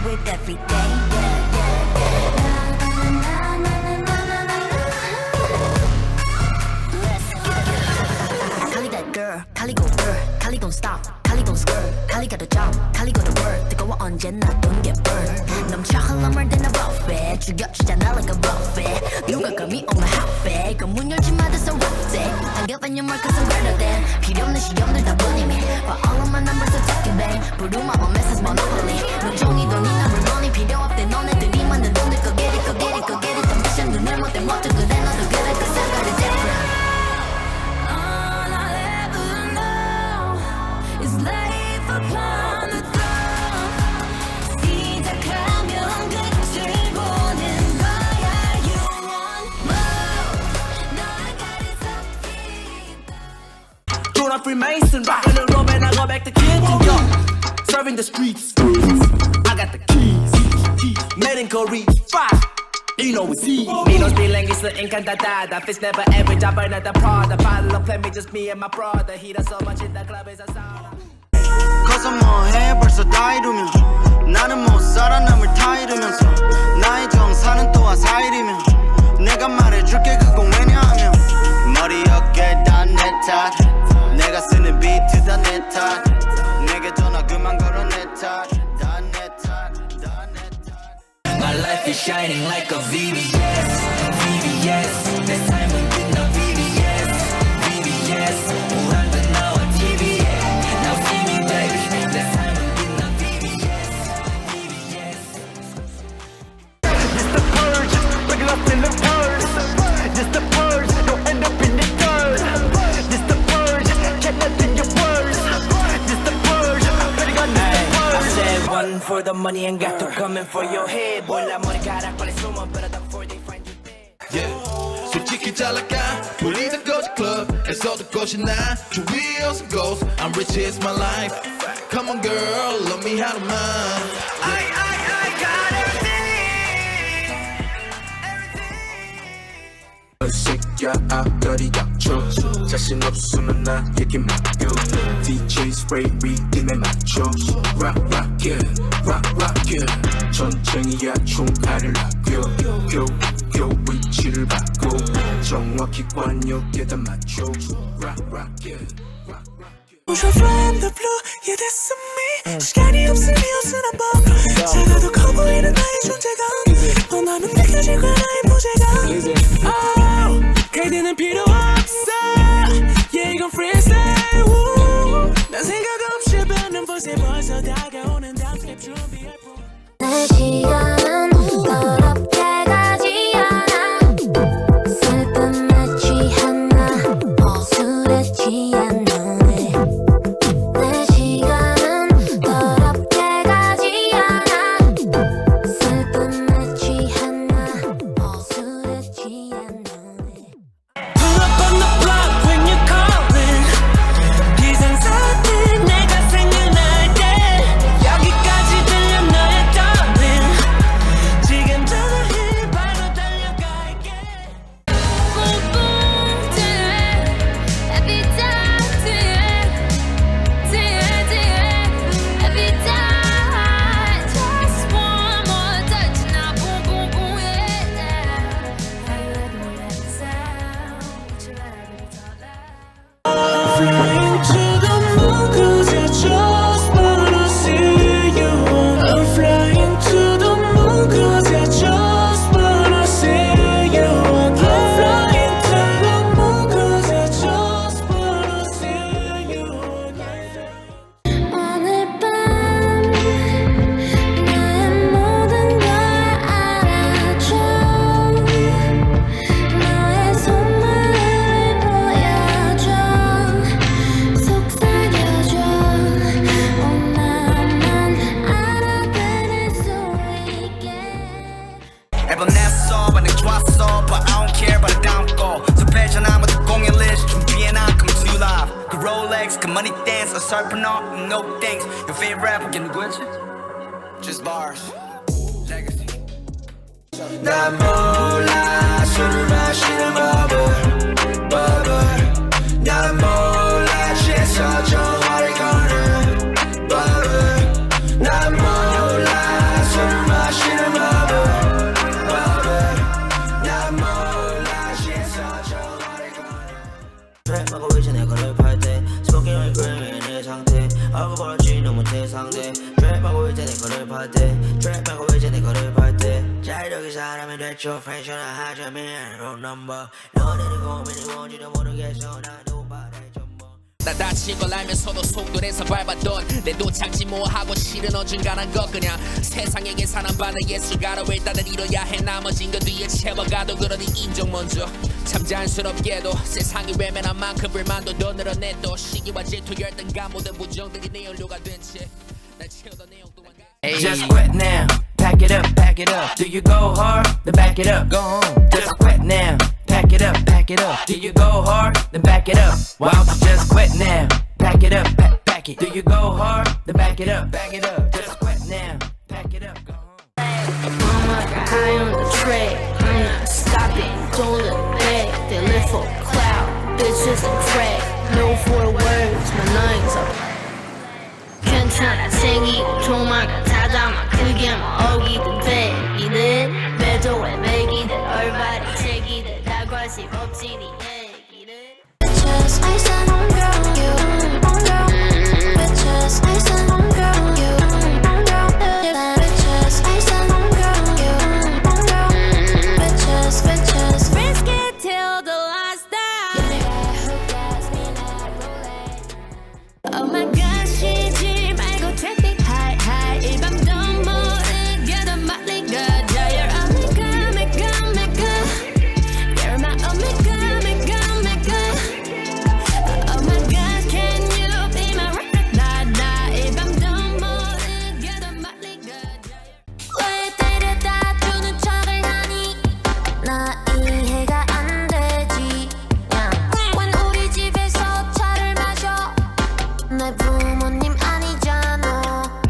it every day. Kali that girl, Kali go girl, Kali don't stop, Kali don't skirt, Kali got a job, Kali go to work. 뜨거워 언제나 don't get burned. 넘쳐 흘러물 than a buffet, 죽여주잖아 like a buffet. 누가 감히 on my outfit, 그 문 열지 마 that's a rough day. 당겨봐 your mark cause I'm better than. 필요 없는 시험들 다 보내미, but all of my numbers are talking bang. 부르마 my message monopoly. 넌 종이도 네 number money 필요 없대. 너네들이 만든 돈들 go get it, go get it, go get it. 더 미션 눈을 못대 못해 그래 너도 그래 cause I got it different. Upon the throne 시작하면 끝을 보는 거야. You want more. No, I got it so deep. Doing a Freemason, rocking the robe and I go back to kitchen, yo. Serving the streets, I got the keys. Made in Korea, fire. You know it's he. Me no stealing, it's the encantada. Fish never ever job another Prada. Bottle of play me, just me and my brother. He does so much in the club, it's a sauna. 커서 뭐해 벌써 다 이루면 나는 못 살아 남을 다 잃으면서 나의 정사는 또 화사일이면 내가 말해줄게 그건 왜냐하면 머리 어깨 다 내 탓 내가 쓰는 비트 다 내 탓 내게 전화 그만 걸어 내 탓 다 내 탓 다 내 탓 My life is shining like a VVS VVS 내 삶은 빛나 VVS VVS 우한들 나와 TV에 Now see me baby 내 삶은 빛나 VVS VVS Just the purge, break it up in the purge. Just the purge, don't end up in the dirt. Just the purge, get nothing your words. Just the purge, better got the purge. I said one for the money and got to coming for your head 몰라 머리카락 빨리 숨어 better than before they find you dead. Yeah. 솔직히 잘 나가 우리 다 거지 club에서 듣고 싶나 주위에 없음 ghost I'm rich it's my life Come on girl love me how to mind I got everything 새끼야 앞다리 닥쳐 자신 없으면 나에게 맡겨 DJ spray 리듬에 맞춰 Rock rock it rock rock it 전쟁이야 총알을 아껴 교 위치를 바꿔 정확히 관역에다 맞춰 Rock rock it rock rock it Push from the blue yeah that's me 시간이 없으니 없으나 법 작아도 커 보이는 나의 존재감 나는 느껴질 거야 나의 무게감 Oh 가이드는 필요 없어 Yeah 이건 freestyle woo. 난 생각 없이 변한 곳에 벌써 다가오는 다음 스텝 준비할 뿐 내 시간은 더럽게 가지 않아 슬픔에 취하나 술에 취한 너네 내 시간은 더럽게 가지 않아 슬픔에 취하나 술에 취한 너네 Pull up on the block when you're calling 비상사태 내가 생각날 때 여기까지 들려 너의 darling 지금 전화해 바로 달려갈게 Boom boom to it every time to it every time just one more touch now boom boom boom yeah How you like me that sound Would you like me to talk loud Flying to the moon 'cause I just wanna see you I'm flying to the moon 'cause I just wanna see you I'm flying to the moon 'cause I just wanna see you 오늘 밤 나의 모든 걸 알아줘 너의 속마음을 보여줘 속삭여줘 나만 알아들을 수 있게 앨범 냈어 반응 좋았어 but I don't care about the 다음 거 숲에 전화만 또 공연 list 준비해놔 coming to you live 그 Rolex 그 money dance 어설픈 너 no thanks your favorite rapper 걔 누구였지? Just bars legacy 난 몰라 술을 마시는 법을 난 몰라 취해서 전화를 거는 법을 난 몰라 때 트랩 말고 이제 내 거를 볼때 자유력이 사람이 됐죠 패션을 하자면 롤 넘버 너네는 고민이 뭔지도 모르겠어 나도 바래죠 뭐 나 다친 걸 알면서도 속도내서 밟았던 내 도착지 뭐하고 실은 어중간한 것 그냥 세상에게 사랑받는 예술가로 일단은 이뤄야 해 나머진 그 뒤에 채워가도 그러니 인정 먼저 참 자연스럽게도 세상이 외면한 만큼 불만도 더 늘어냈도 시기와 질투 열등감 모든 부정들이 내 연료가 된채날 채우던 내용 또한 Just quit now, pack it up, pack it up. Do you go hard? Then back it up, go on. Just quit now, pack it up, pack it up. Do you go hard? Then back it up. Why don't you just quit now, pack it up, pack it. Do you go hard? Then back it up, back it up. Just quit now, pack it up, go on. Mama got high on the tray. I'm not stopping, don't look back. They live for cloud, bitches and crack. No 4 words, my lungs are. 괜찮아 생기고 조마가 닫아마 그게 뭐 어기든 되기든 매도에 매기든 얼발이 책이든 다 관심 없지 니 얘기를 Bitches I said homegirl you homegirl Bitches I said homegirl you homegirl Bitches I said homegirl you homegirl Bitches bitches risk it till the last day Oh my god 쉬지 말고 take me high high 이 밤도 모르게 더 멀리가 You're omega mega mega You're my omega mega mega Oh my god can you be my rock 나나 이 밤도 모르게 더 멀리가 왜 데려다 주는 척을 하니 나 이해가 안 되지 When 우리 집에서 차를 마셔 내 부모님 아니잖아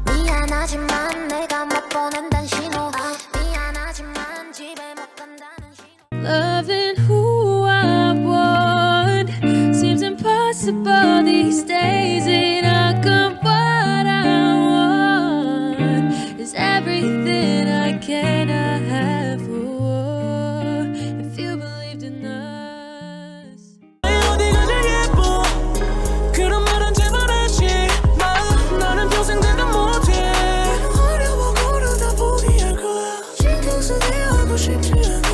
미안하지만 내가 못 보낸단 신호 미안하지만 집에 못 간다는 신호 Loving who I want seems impossible these days and how come what I want is everything I cannot have if you believed in us 어디가 제일 예뻐 그런 말은 제발 하지 마 나는 평생 대답 못해 어려워 고르다 보니 알 거야 신경 쓰게 하고 싶지 않아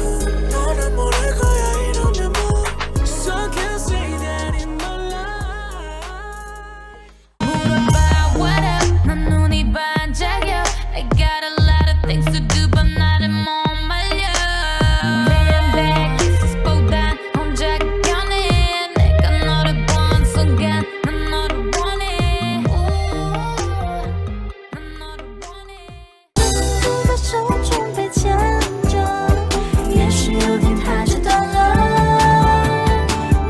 너는 모를 거야 이러면 뭐 So can't say that in my life 물어봐 what up 난 눈이 반짝여 I got a lot of things to do but 나를 못 말려 Better back kisses 보단 혼자 견해 내가 너를 본 순간 난 너를 원해 난 너를 원해把手中被牵着也许有天它就断了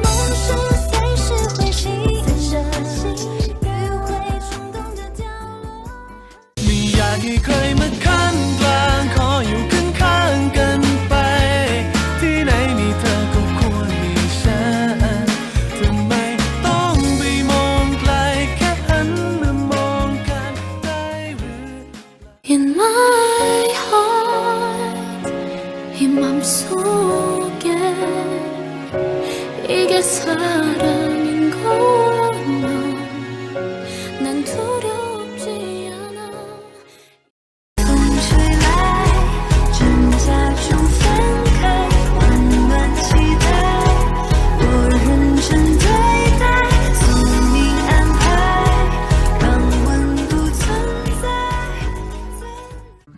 梦想随时会醒随着心雨会冲动的掉落 ไม่อยากให้ใครมาขั้นกลางขออยู่ข้างๆกันไปที่ไหนมีเธอก็ควรมีฉันทำไมต้องไปมองไกลแค่หันมามองกันได้หรือ In my heart 이 맘속에 이게 사랑인 거라면 난 두렵지 않아 风吹来挣扎中分开温暖期待我认真对待宿命安排让温度存在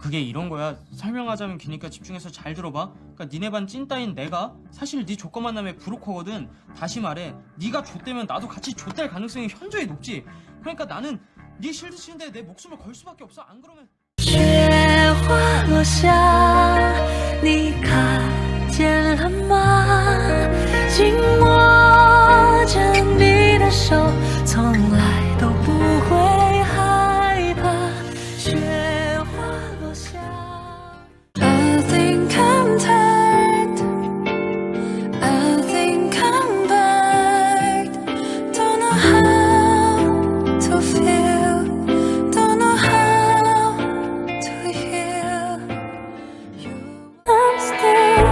그게 이런 거야. 설명하자면 기니까 집중해서 잘 들어봐. 그러니까 니네 반 찐따인 내가 사실 네 조건 만남의 브로커거든. 다시 말해 네가 좆되면 나도 같이 좆될 가능성이 현저히 높지. 그러니까 나는 네 실드 치는데 내 목숨을 걸 수밖에 없어. 안 그러면 雪花落下，你看见了吗？紧握着你的手，从来都不会害怕。雪花落下。I think I'm tired. I think I'm bored. Don't know how to feel. Don't know how to heal. I'm still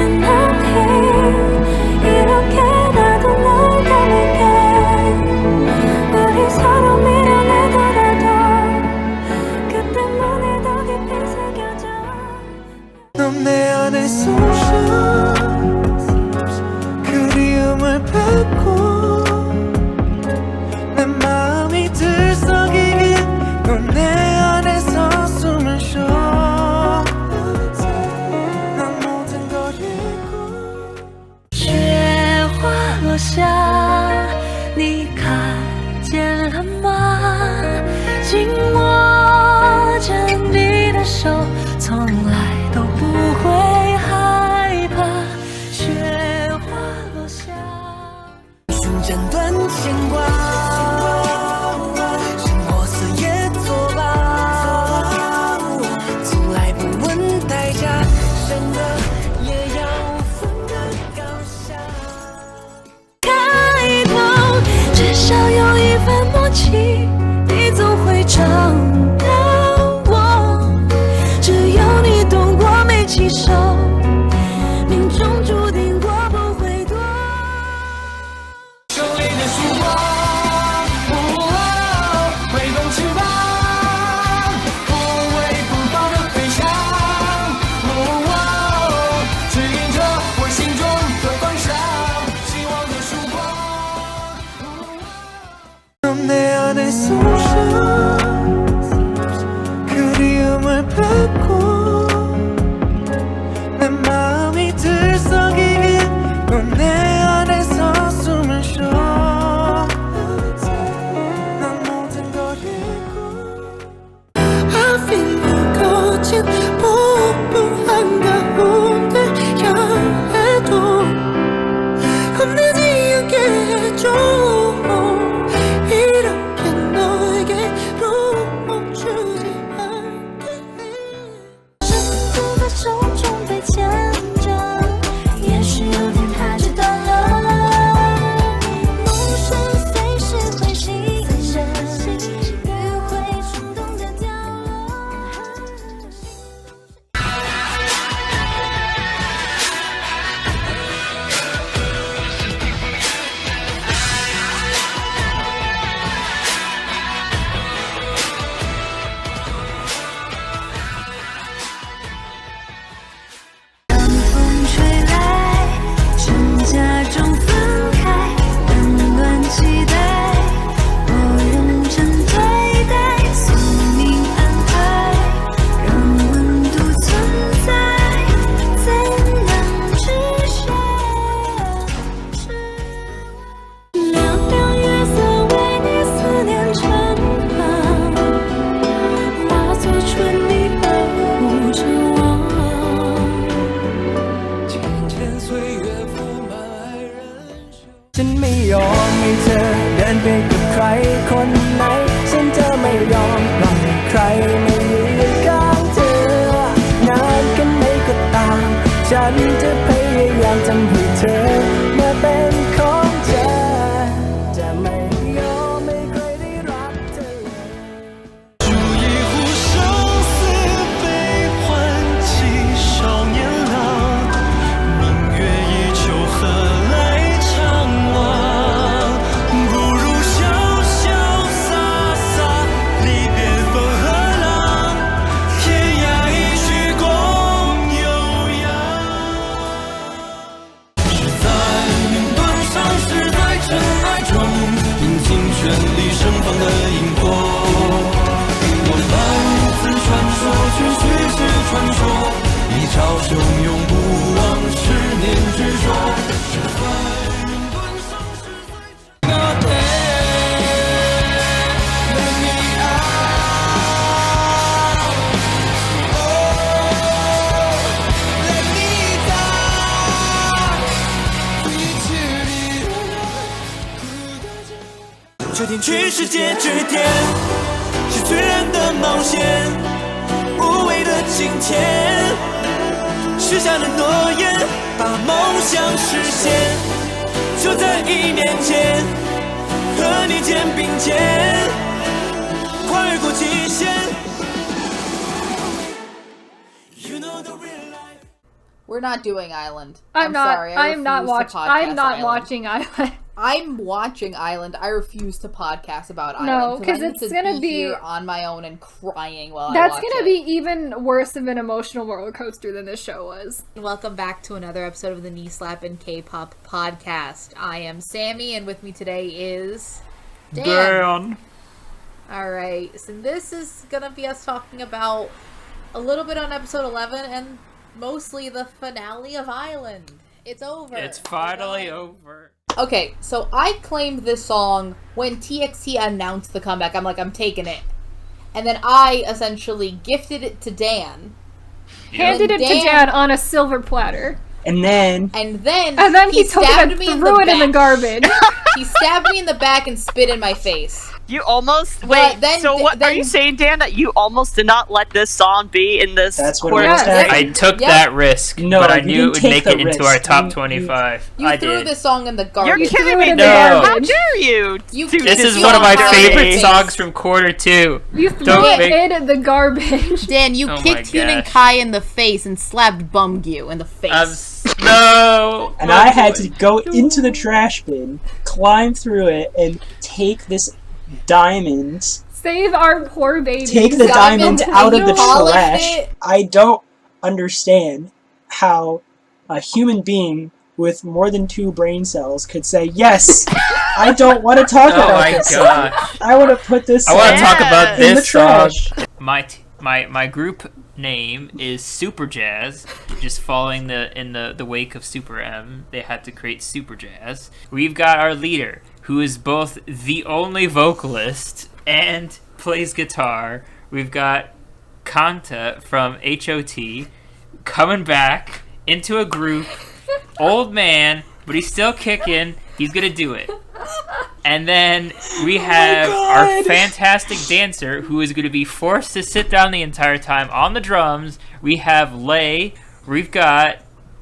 and I'm here. 이렇게 그리움을 뱉고 내 마음이 들썩이게 넌 내 안에서 숨을 쉬어 난 모든 걸 잃고 雪花落下，你看见了吗？紧握着你的手，从来都不会害怕。雪花落下，瞬间断牵挂，生活肆也作罢，从来不问代价，真的也要分个高下。开头至少有一份默契，你总会找到我，只有你懂我没起手，命中注定我不会躲。手里的曙光，挥动翅膀，不畏不放的飞翔，指引着我心中的方向，希望的曙光。넌 내 안에 숨쉬어 그리움을 뱉고 내 마음이 들썩이게 넌 내 안에서 숨을 쉬어 난 모든 걸 잃고 I feel you 거친 폭풍 한가운데 향해도 겁내지 않게 해줘 이렇게 너에게로 멈추지 않게 生活的手中被牵着，也许有天它就断了。梦想随时会醒着，雨会冲动的掉落。风吹来，真假中分开，冷暖期待，我认真对待，宿命安排，让温度存在，怎能止血？亮亮月色为你思念成行，化作春泥呵护着我。岁月铺满爱人袖 ฉันไม่ยอมให้เธอเดินไปกับใครคนไหนฉันจะไม่ยอมปล่อยใครไม่ยืนข้างเธอนานแค่ไหนก็ตามฉันจะพยายามทำให้เธอมาเป็นของฉันจะไม่ยอมให้ใครได้รักเธอเลย 煮一壶生死悲欢起少年郎，明月依旧何来长望？不如潇潇洒洒，离别风和浪，天涯一曲共悠扬。是在云端上，是在尘埃中，饮尽绚丽盛放的萤火。我们如此传说，却虚是传说，一朝汹涌不忘十年执着。是在云端上，是在尘埃中。Let me out, let me down. 决定去世界之巅，是最燃的冒险，无畏的今天，许下了诺言，把梦想实现，就在1年前，和你肩并肩，跨越过极限。You know the real life. We're not doing Island. I'm not. sorry. I'm not refuse to watching. I'm podcast not Island. watching Island. I'm watching Island. I refuse to podcast about No, Island. 'cause I need it's to gonna be- here on my own and crying while I That's watch gonna it. be even worse of an emotional roller coaster than this show was. Welcome back to another episode of the Slappin Kpop podcast. I am Sammy, and with me today is Dan. Alright, so this is gonna be us talking about a little bit on episode 11 and mostly the finale of Island. It's over. It's finally over. Okay, so I claimed this song when TXT announced the comeback. I'm like, I'm taking it. And then I essentially gifted it to Dan. Handed it to Dan on a silver platter. And then he took it and threw it in the garbage. He stabbed me in the back and spit in my face. You almost But then- So what then- are you saying, Dan? That you almost did not let this song be in this? That's what quarter- almost happened. I took that risk, No, but I you knew it didn't would take make the it into our risk. top 25. You I threw did. this song in the You're garbage. kidding me, in Dan! the How garbage. dare you? This is one of my favorite songs from quarter 2. You threw Don't it make- in the garbage. Dan, you Oh my kicked Hyun and gosh. Kai in the face and slapped Bumgyu in the face. No! And I had to go into the trash bin, climb through it, and take this diamond, Save our poor baby. take the diamond out of the polish trash. it. I don't understand how a human being with more than 2 brain cells could say, yes, I don't want to talk Oh about my this. gosh. I want to put this I want to talk about in the this song. trash. My group name is Super Jazz, just following in the wake of Super M. They had to create Super Jazz. We've got our leader, who is both the only vocalist and plays guitar. We've got Kanta from HOT coming back into a group. Old man, but he's still kicking. He's gonna do it. And then we have our fantastic dancer, who is going to be forced to sit down the entire time on the drums. We have Lay. We've got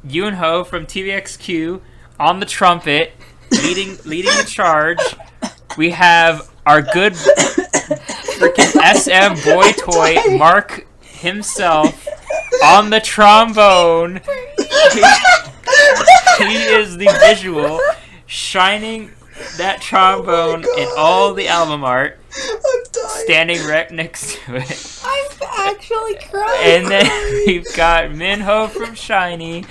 Yoonho from TVXQ on the trumpet, leading the charge. We have our good freaking SM boy toy, Mark himself, on the trombone. He is the visual, shining that trombone in all the album art, standing right next to it. I'm actually crying. And then we've got Minho from SHINee.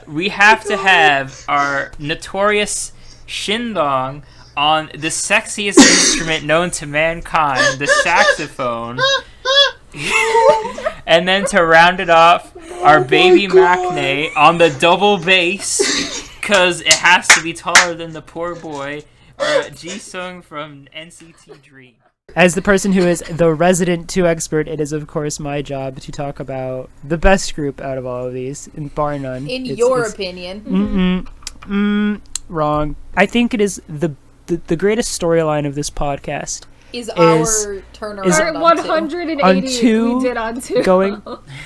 We have to have our notorious Shindong on the sexiest instrument known to mankind, the saxophone. And then to round it off, our baby Maknae on the double bass, because it has to be taller than the poor boy, or Jisung from NCT Dream. As the person who is the resident 2 expert, it is of course my job to talk about the best group out of all of these, bar none. In your opinion. Wrong. I think it is the greatest storyline of this podcast. Is our turnaround Our 180 we did on 2. Going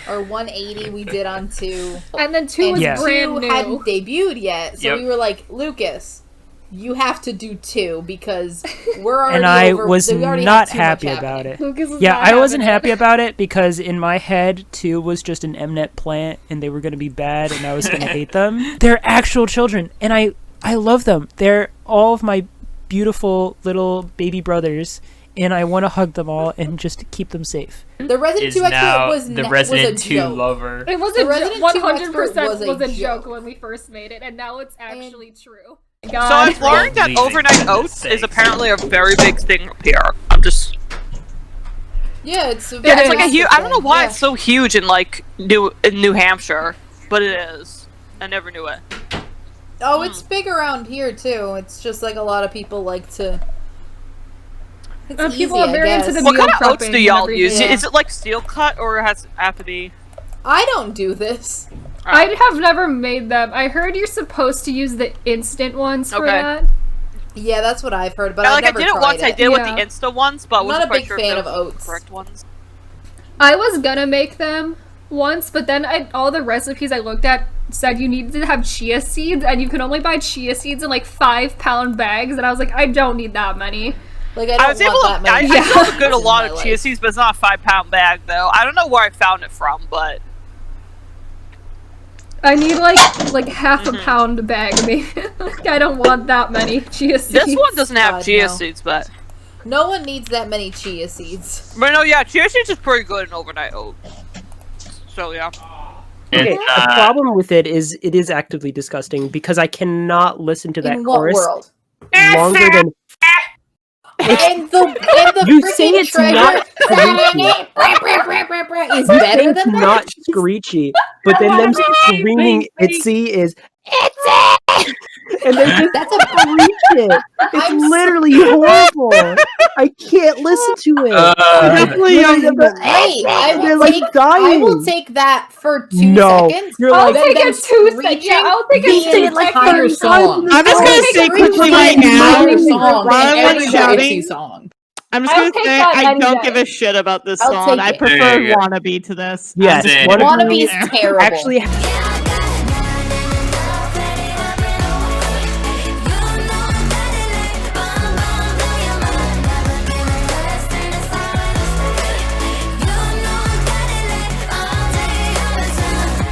Or 180 we did on 2. And then 2 was brand 2 new. hadn't debuted yet, so Yep. we were like, Lucas, you have to do 2 because we're already and I over, was we already not have too much happy happening. about it. Lucas was Yeah, not I wasn't having it. happy about it because in my head 2 was just an Mnet plant and they were going to be bad and I was going to hate them. They're actual children and I love them. They're all of my beautiful little baby brothers. And I want to hug them all and just keep them safe. The Resident Is 2 expert now was the was Resident a 2 joke. lover. It was The a Resident 2 100% expert was a joke when we first made it, and now it's actually true. So I've learned that overnight oats is apparently a very big thing up here. I'm just. Yeah, it's a Yeah, it's like a huge. I don't know why Yeah. it's so huge in like New Hampshire, but it is. I never knew it. Oh, it's big around here too. It's just like a lot of people like to. It's easy, people are very I into guess. the What kind of meal oats prepping do and y'all use? everything. Is it like steel cut or has it have to be? I don't do this. I have never made them. I heard you're supposed to use the instant ones for Okay. that. Yeah, that's what I've heard, but Yeah, I've like I never did it tried once. I did it with the Yeah. Insta ones, but I I'm wasn't not a quite big sure fan if of those were the oats. correct ones. I was gonna make them once, but then all the recipes I looked at said you needed to have chia seeds, and you can only buy chia seeds in like 5-pound bags, and I was like, I don't need that many. Like I was able to. I still have a lot my of chia life. seeds, but it's not a 5-pound bag though. I don't know where I found it from, but I need like half a pound bag, maybe. I don't want that many chia seeds. This one doesn't have God, chia no. seeds, but No one needs that many chia seeds. but no, yeah, chia seeds is pretty good in overnight oat. So yeah. Okay, the problem with it is actively disgusting because I cannot listen to that In what chorus world? longer than. And the You freaking say it's treasure not screechy. is You say better it's than that. not screechy, but then them screaming "Itsy" is "Itsy," and they just That's a screech it. It's literally horrible. I can't listen to it. Definitely Literally, I'm like, Wait, they're like dying. I will take that for 2 No, seconds. you're I'll like, take it 2 seconds. Yeah, I'll take it the 2 like entire 30 song. I'm just gonna say quickly right now, song while and everyone's every shouting, song. I'm just I'll gonna take say that I any don't day. give a shit about this I'll song. take I it. prefer There you go. Wannabe to this. Yes, Same. Wannabe is terrible. Actually,